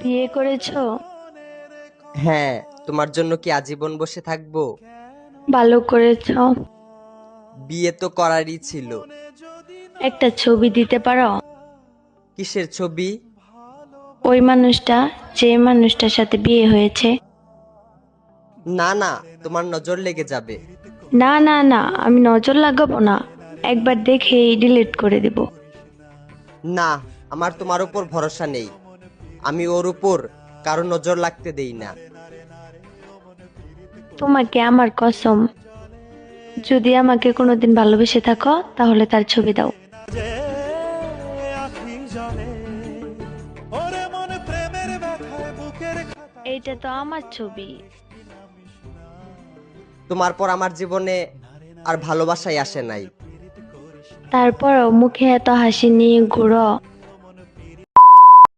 বিয়ে করেছো? হ্যাঁ। তোমার জন্য কি আজীবন বসে থাকবো? ভালো করেছো। বিয়ে তো করারই ছিল। একটা ছবি দিতে পারো? কিসের ছবি? ওই মানুষটা, যে মানুষটার সাথে বিয়ে হয়েছে। না না, তোমার নজর লেগে যাবে। না না না, আমি নজর লাগাবো না। একবার দেখেই ডিলিট করে দেব। না, আমার তোমার উপর ভরসা নেই। আমি ওর উপর কারো নজর লাগতে দেই না। তোমাকে আমার কসম, যদি আমাকে কোনোদিন ভালোবেসে থাকো তাহলে তার ছবি দাও। এইটা তো আমার ছবি। তোমার পর আমার জীবনে আর ভালোবাসাই আসে নাই। তারপরও মুখে এত হাসি নিয়ে ঘুরো।